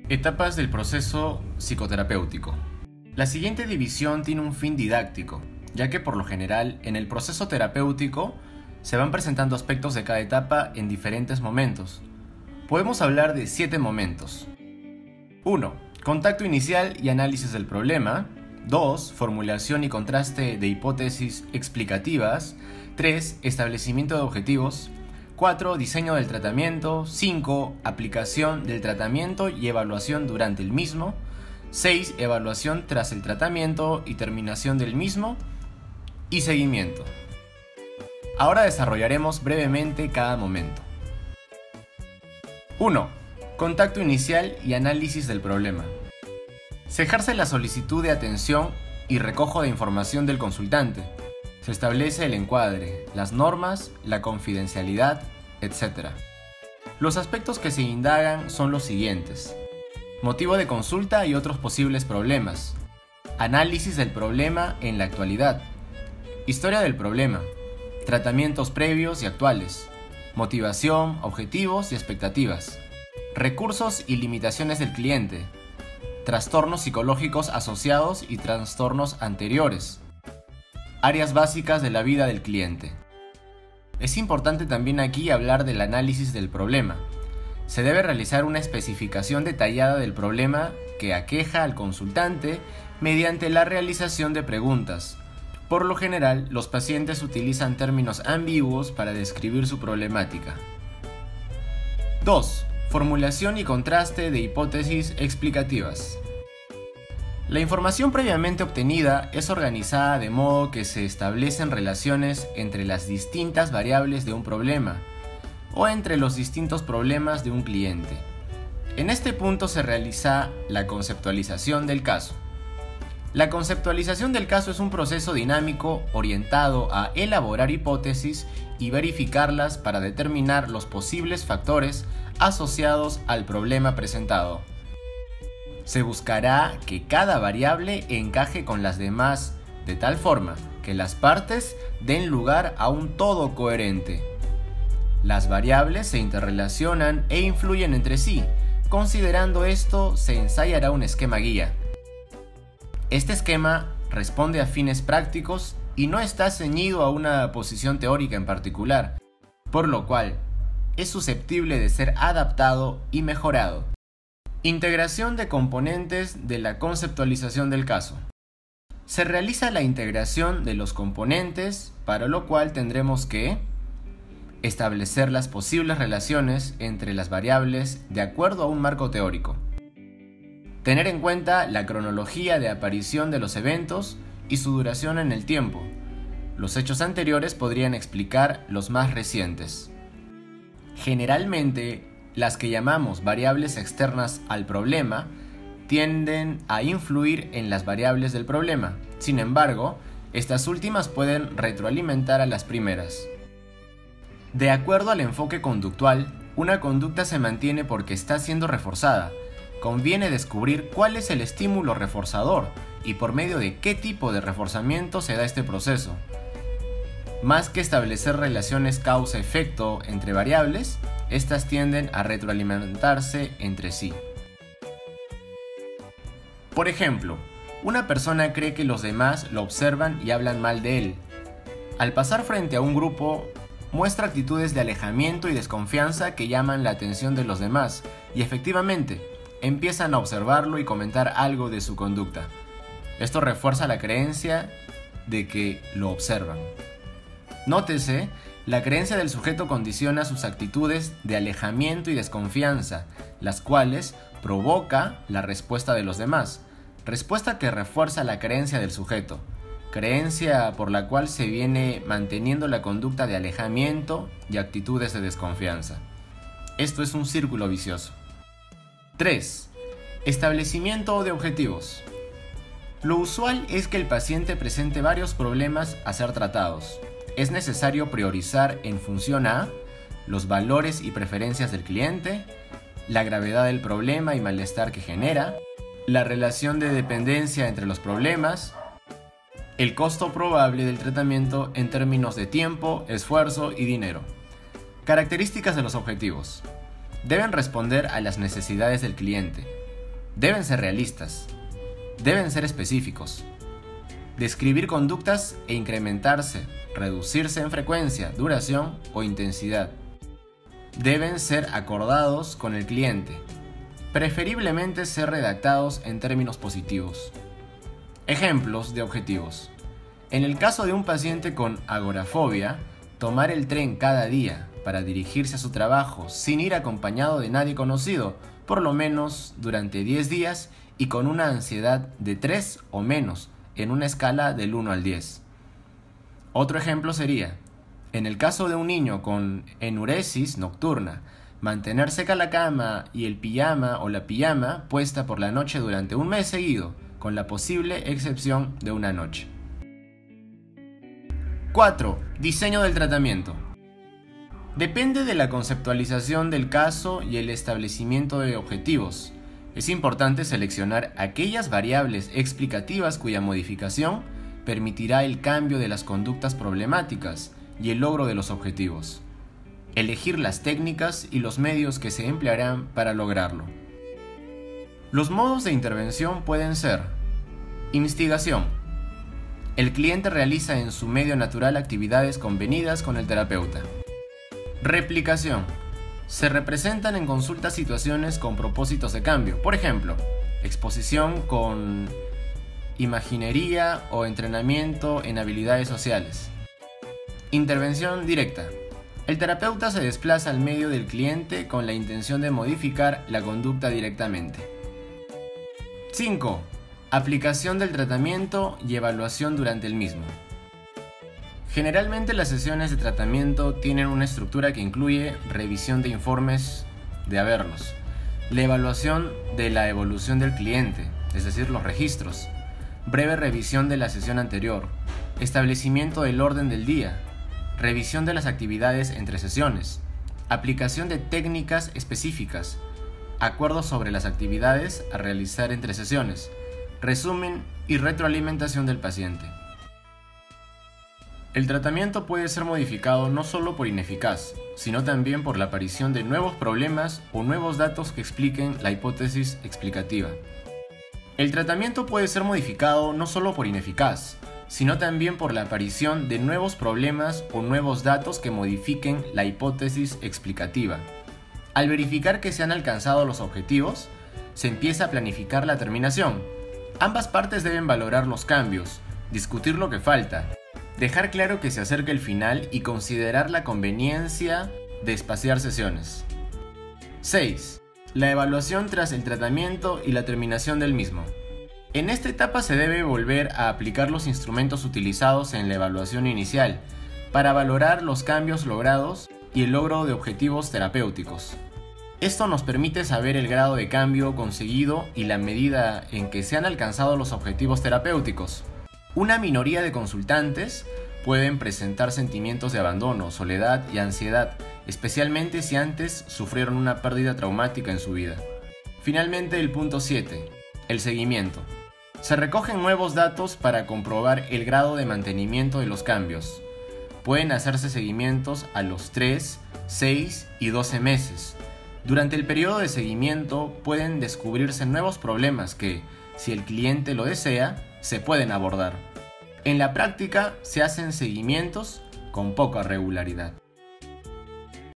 Etapas del proceso psicoterapéutico. La siguiente división tiene un fin didáctico, ya que por lo general en el proceso terapéutico se van presentando aspectos de cada etapa en diferentes momentos. Podemos hablar de 7 momentos. 1. Contacto inicial y análisis del problema. 2. Formulación y contraste de hipótesis explicativas. 3. Establecimiento de objetivos. 4. Diseño del tratamiento. 5. Aplicación del tratamiento y evaluación durante el mismo. 6. Evaluación tras el tratamiento y terminación del mismo. Y seguimiento. Ahora desarrollaremos brevemente cada momento. 1. Contacto inicial y análisis del problema. Se ejerce la solicitud de atención y recojo de información del consultante. Se establece el encuadre, las normas, la confidencialidad, etc. Los aspectos que se indagan son los siguientes: motivo de consulta y otros posibles problemas, análisis del problema en la actualidad, historia del problema, tratamientos previos y actuales, motivación, objetivos y expectativas, recursos y limitaciones del cliente, trastornos psicológicos asociados y trastornos anteriores, áreas básicas de la vida del cliente. Es importante también aquí hablar del análisis del problema. Se debe realizar una especificación detallada del problema que aqueja al consultante mediante la realización de preguntas. Por lo general, los pacientes utilizan términos ambiguos para describir su problemática. 2. Formulación y contraste de hipótesis explicativas. La información previamente obtenida es organizada de modo que se establecen relaciones entre las distintas variables de un problema o entre los distintos problemas de un cliente. En este punto se realiza la conceptualización del caso. La conceptualización del caso es un proceso dinámico orientado a elaborar hipótesis y verificarlas para determinar los posibles factores asociados al problema presentado. Se buscará que cada variable encaje con las demás de tal forma que las partes den lugar a un todo coherente. Las variables se interrelacionan e influyen entre sí. Considerando esto, se ensayará un esquema guía. Este esquema responde a fines prácticos y no está ceñido a una posición teórica en particular, por lo cual es susceptible de ser adaptado y mejorado. Integración de componentes de la conceptualización del caso. Se realiza la integración de los componentes, para lo cual tendremos que establecer las posibles relaciones entre las variables de acuerdo a un marco teórico. Tener en cuenta la cronología de aparición de los eventos y su duración en el tiempo. Los hechos anteriores podrían explicar los más recientes. Generalmente, las que llamamos variables externas al problema tienden a influir en las variables del problema. Sin embargo, estas últimas pueden retroalimentar a las primeras. De acuerdo al enfoque conductual, una conducta se mantiene porque está siendo reforzada. Conviene descubrir cuál es el estímulo reforzador y por medio de qué tipo de reforzamiento se da este proceso. Más que establecer relaciones causa-efecto entre variables, estas tienden a retroalimentarse entre sí. Por ejemplo, una persona cree que los demás lo observan y hablan mal de él. Al pasar frente a un grupo, muestra actitudes de alejamiento y desconfianza que llaman la atención de los demás, y efectivamente, empiezan a observarlo y comentar algo de su conducta. Esto refuerza la creencia de que lo observan. Nótese, la creencia del sujeto condiciona sus actitudes de alejamiento y desconfianza, las cuales provoca la respuesta de los demás, respuesta que refuerza la creencia del sujeto, creencia por la cual se viene manteniendo la conducta de alejamiento y actitudes de desconfianza. Esto es un círculo vicioso. 3. Establecimiento de objetivos. Lo usual es que el paciente presente varios problemas a ser tratados. Es necesario priorizar en función a los valores y preferencias del cliente, la gravedad del problema y malestar que genera, la relación de dependencia entre los problemas, el costo probable del tratamiento en términos de tiempo, esfuerzo y dinero. Características de los objetivos. Deben responder a las necesidades del cliente. Deben ser realistas. Deben ser específicos. Describir conductas e incrementarse, reducirse en frecuencia, duración o intensidad. Deben ser acordados con el cliente. Preferiblemente ser redactados en términos positivos. Ejemplos de objetivos. En el caso de un paciente con agorafobia, tomar el tren cada día para dirigirse a su trabajo sin ir acompañado de nadie conocido, por lo menos durante 10 días y con una ansiedad de 3 o menos en una escala del 1 al 10. Otro ejemplo sería, en el caso de un niño con enuresis nocturna, mantener seca la cama y el pijama o la pijama puesta por la noche durante un mes seguido, con la posible excepción de una noche. 4. Diseño del tratamiento. Depende de la conceptualización del caso y el establecimiento de objetivos. Es importante seleccionar aquellas variables explicativas cuya modificación permitirá el cambio de las conductas problemáticas y el logro de los objetivos. Elegir las técnicas y los medios que se emplearán para lograrlo. Los modos de intervención pueden ser: instigación. El cliente realiza en su medio natural actividades convenidas con el terapeuta. Replicación. Se representan en consulta situaciones con propósitos de cambio. Por ejemplo, exposición con imaginería o entrenamiento en habilidades sociales. Intervención directa. El terapeuta se desplaza al medio del cliente con la intención de modificar la conducta directamente. 5. Aplicación del tratamiento y evaluación durante el mismo. Generalmente las sesiones de tratamiento tienen una estructura que incluye revisión de informes de haberlos, la evaluación de la evolución del cliente, es decir, los registros, breve revisión de la sesión anterior, establecimiento del orden del día, revisión de las actividades entre sesiones, aplicación de técnicas específicas, acuerdos sobre las actividades a realizar entre sesiones, resumen y retroalimentación del paciente. El tratamiento puede ser modificado no solo por ineficaz, sino también por la aparición de nuevos problemas o nuevos datos que expliquen la hipótesis explicativa. El tratamiento puede ser modificado no solo por ineficaz, sino también por la aparición de nuevos problemas o nuevos datos que modifiquen la hipótesis explicativa. Al verificar que se han alcanzado los objetivos, se empieza a planificar la terminación. Ambas partes deben valorar los cambios, discutir lo que falta, dejar claro que se acerca el final y considerar la conveniencia de espaciar sesiones. 6. La evaluación tras el tratamiento y la terminación del mismo. En esta etapa se debe volver a aplicar los instrumentos utilizados en la evaluación inicial para valorar los cambios logrados y el logro de objetivos terapéuticos. Esto nos permite saber el grado de cambio conseguido y la medida en que se han alcanzado los objetivos terapéuticos. Una minoría de consultantes pueden presentar sentimientos de abandono, soledad y ansiedad, especialmente si antes sufrieron una pérdida traumática en su vida. Finalmente, el punto 7. El seguimiento. Se recogen nuevos datos para comprobar el grado de mantenimiento de los cambios. Pueden hacerse seguimientos a los 3, 6 y 12 meses. Durante el periodo de seguimiento pueden descubrirse nuevos problemas que, si el cliente lo desea, se pueden abordar. En la práctica se hacen seguimientos con poca regularidad.